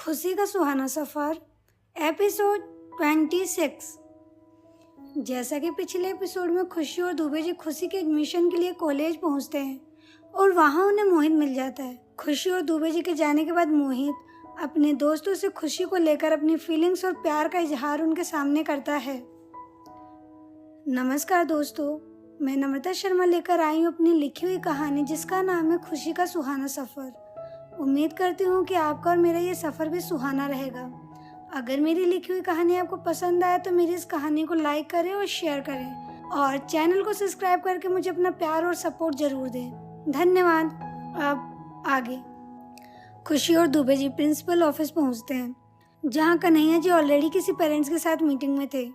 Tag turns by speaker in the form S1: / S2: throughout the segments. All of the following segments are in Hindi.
S1: खुशी का सुहाना सफ़र एपिसोड 26। जैसा कि पिछले एपिसोड में खुशी और दुबे जी खुशी के एडमिशन के लिए कॉलेज पहुंचते हैं और वहां उन्हें मोहित मिल जाता है। खुशी और दुबे जी के जाने के बाद मोहित अपने दोस्तों से खुशी को लेकर अपनी फीलिंग्स और प्यार का इजहार उनके सामने करता है। नमस्कार दोस्तों, मैं नम्रता शर्मा लेकर आई हूँ अपनी लिखी हुई कहानी जिसका नाम है खुशी का सुहाना सफ़र। उम्मीद करती हूँ कि आपका और मेरा ये सफ़र भी सुहाना रहेगा। अगर मेरी लिखी हुई कहानी आपको पसंद आए तो मेरी इस कहानी को लाइक करें और शेयर करें और चैनल को सब्सक्राइब करके मुझे अपना प्यार और सपोर्ट जरूर दें। धन्यवाद। अब आगे। खुशी और दुबे जी प्रिंसिपल ऑफिस पहुँचते हैं जहाँ कन्हैया जी ऑलरेडी किसी पेरेंट्स के साथ मीटिंग में थे,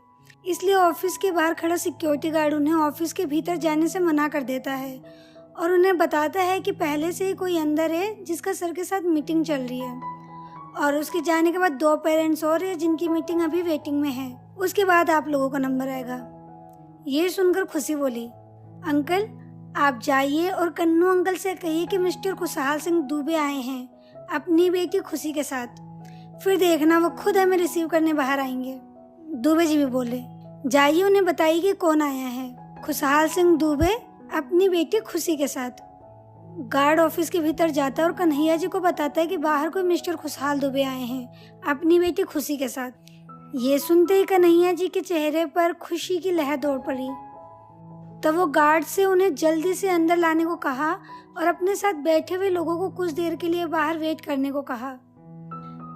S1: इसलिए ऑफिस के बाहर खड़ा सिक्योरिटी गार्ड उन्हें ऑफिस के भीतर जाने से मना कर देता है और उन्हें बताता है कि पहले से ही कोई अंदर है जिसका सर के साथ मीटिंग चल रही है और उसके जाने के बाद 2 पेरेंट्स और हैं जिनकी मीटिंग अभी वेटिंग में है। उसके बाद आप लोगों का नंबर आएगा। ये सुनकर खुशी बोली, अंकल आप जाइए और कन्नू अंकल से कहिए कि मिस्टर खुशहाल सिंह दुबे आए हैं अपनी बेटी खुशी के साथ, फिर देखना वो खुद हमें रिसीव करने बाहर आएंगे। दुबे जी भी बोले, जाइए उन्हें बताइए कि कौन आया है, खुशहाल सिंह दुबे अपनी बेटी खुशी के साथ। गार्ड ऑफिस के भीतर जाता है और कन्हैया जी को बताता है कि बाहर कोई मिस्टर खुशहाल दुबे आए हैं अपनी बेटी खुशी के साथ। ये सुनते ही कन्हैया जी के चेहरे पर खुशी की लहर दौड़ पड़ी। तब वो गार्ड से उन्हें जल्दी से अंदर लाने को कहा और अपने साथ बैठे हुए लोगों को कुछ देर के लिए बाहर वेट करने को कहा।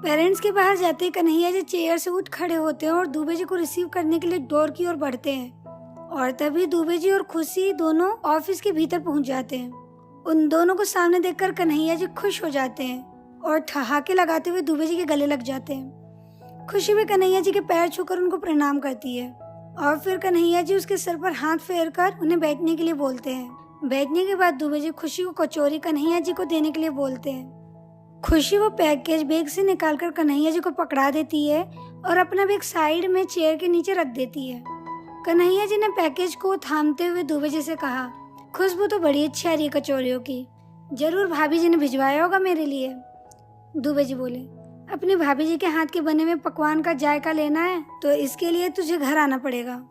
S1: पेरेंट्स के बाहर जाते ही कन्हैया जी चेयर से उठ खड़े होते हैं और दुबे जी को रिसीव करने के लिए डोर की ओर बढ़ते हैं और तभी दुबे जी और खुशी दोनों ऑफिस के भीतर पहुंच जाते हैं। उन दोनों को सामने देखकर कन्हैया जी खुश हो जाते हैं और ठहाके लगाते हुए दुबे जी के गले लग जाते हैं। खुशी भी कन्हैया जी के पैर छूकर उनको प्रणाम करती है और फिर कन्हैया जी उसके सर पर हाथ फेरकर उन्हें बैठने के लिए बोलते हैं। बैठने के बाद दुबे जी खुशी को कचौरी कन्हैया जी को देने के लिए बोलते हैं। खुशी वो पैकेज बैग से निकालकर कन्हैया जी को पकड़ा देती है और अपना बैग साइड में चेयर के नीचे रख देती है। कन्हैया जी ने पैकेज को थामते हुए दुबे जी से कहा, खुशबू तो बड़ी अच्छी आ रही है कचौरियों की, जरूर भाभी जी ने भिजवाया होगा मेरे लिए। दुबे जी बोले, अपनी भाभी जी के हाथ के बने हुए पकवान का जायका लेना है तो इसके लिए तुझे घर आना पड़ेगा।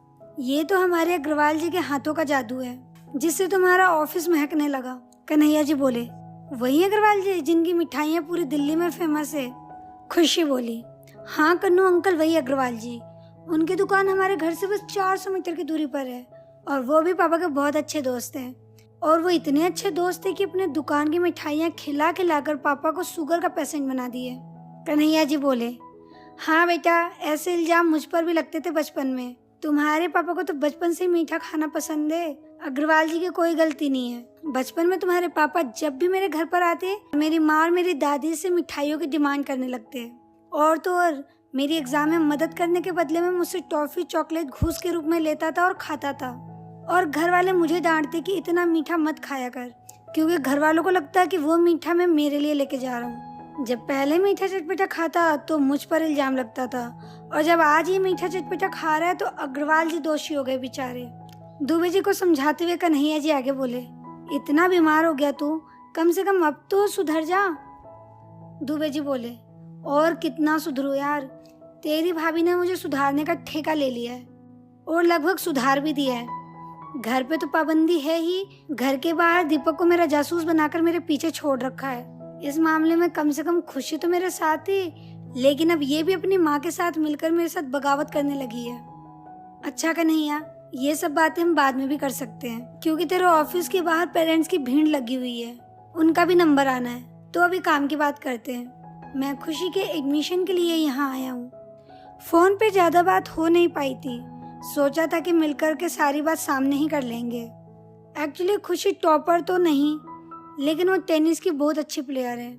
S1: ये तो हमारे अग्रवाल जी के हाथों का जादू है जिससे तुम्हारा ऑफिस महकने लगा। कन्हैया जी बोले, वही अग्रवाल जी जिनकी मिठाइयाँ पूरी दिल्ली में फेमस है। खुशी बोली, हाँ कन्नू अंकल वही अग्रवाल जी, उनकी दुकान हमारे घर से बस 400 मीटर की दूरी पर है और वो भी पापा के बहुत अच्छे दोस्त हैं। और वो इतने अच्छे दोस्त थे कि अपने दुकान की मिठाइयाँ खिला खिलाकर पापा को शुगर का पेशेंट बना दिए। कन्हैया जी बोले, हाँ बेटा, ऐसे इल्जाम मुझ पर भी लगते थे बचपन में। तुम्हारे पापा को तो बचपन से मीठा खाना पसंद है, अग्रवाल जी की कोई गलती नहीं है। बचपन में तुम्हारे पापा जब भी मेरे घर पर आते मेरी माँ और मेरी दादी से मिठाइयों की डिमांड करने लगते और तो और मेरी एग्जाम में मदद करने के बदले में मुझसे टॉफी चॉकलेट घूस के रूप में लेता था और खाता था। और घर वाले मुझे डांटते कि इतना मीठा मत खाया कर, क्योंकि घर वालों को लगता है कि वो मीठा मैं मेरे लिए लेके जा रहा हूँ। जब पहले मीठा चटपटा खाता तो मुझ पर इल्जाम लगता था और जब आज ये मीठा चटपटा खा रहा है तो अग्रवाल जी दोषी हो गए बेचारे। दुबे जी को समझाते हुए कन्हैया जी आगे बोले, इतना बीमार हो गया तू, कम से कम अब तो सुधर जा। दुबे जी बोले, और कितना सुधरू यार, तेरी भाभी ने मुझे सुधारने का ठेका ले लिया है और लगभग सुधार भी दिया है। घर पे तो पाबंदी है ही, घर के बाहर दीपक को मेरा जासूस बनाकर मेरे पीछे छोड़ रखा है। इस मामले में कम से कम खुशी तो मेरे साथ थी, लेकिन अब ये भी अपनी माँ के साथ मिलकर मेरे साथ बगावत करने लगी है। अच्छा कन्हैया, ये सब बातें हम बाद में भी कर सकते हैं क्योंकि तेरे ऑफिस के बाहर पेरेंट्स की भीड़ लगी हुई है, उनका भी नंबर आना है। तो अभी काम की बात करते हैं। मैं खुशी के एडमिशन के लिए यहाँ आया हूँ। फोन पे ज्यादा बात हो नहीं पाई थी, सोचा था कि मिलकर के सारी बात सामने ही कर लेंगे। एक्चुअली खुशी टॉपर तो नहीं, लेकिन वो टेनिस की बहुत अच्छी प्लेयर है।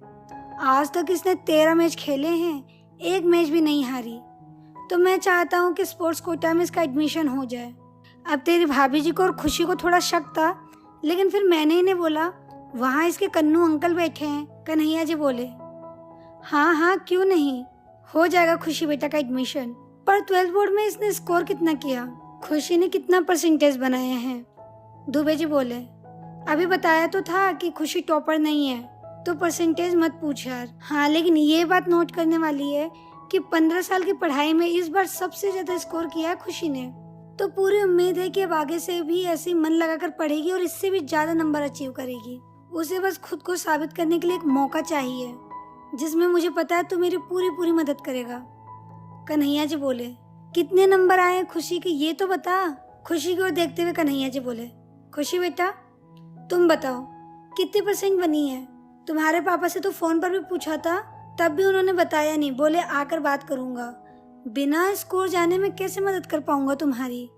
S1: आज तक इसने 13 मैच खेले हैं, एक मैच भी नहीं हारी। तो मैं चाहता हूँ कि स्पोर्ट्स कोटा में इसका एडमिशन हो जाए। अब तेरी भाभी जी को और खुशी को थोड़ा शक था, लेकिन फिर मैंने इन्हें बोला वहाँ इसके कन्नू अंकल बैठे हैं। कन्हैया जी बोले, हाँ हाँ क्यों नहीं, हो जाएगा खुशी बेटा का एडमिशन। पर 12th बोर्ड में इसने स्कोर कितना किया, खुशी ने कितना परसेंटेज बनाया है? दुबे जी बोले, अभी बताया तो था कि खुशी टॉपर नहीं है, तो परसेंटेज मत पूछ यार। हाँ, लेकिन ये बात नोट करने वाली है कि 15 साल की पढ़ाई में इस बार सबसे ज्यादा स्कोर किया है खुशी ने। तो पूरी उम्मीद है कि अब आगे से भी ऐसे ही मन लगाकर पढ़ेगी और इससे भी ज्यादा नंबर अचीव करेगी। उसे बस खुद को साबित करने के लिए एक मौका चाहिए, जिसमें मुझे पता है तू मेरी पूरी पूरी मदद करेगा। कन्हैया जी बोले, कितने नंबर आए खुशी के ये तो बता। खुशी की ओर देखते हुए कन्हैया जी बोले, खुशी बेटा तुम बताओ कितने परसेंट बनी है। तुम्हारे पापा से तो फोन पर भी पूछा था, तब भी उन्होंने बताया नहीं, बोले आकर बात करूंगा। बिना स्कोर जाने में कैसे मदद कर पाऊंगा तुम्हारी।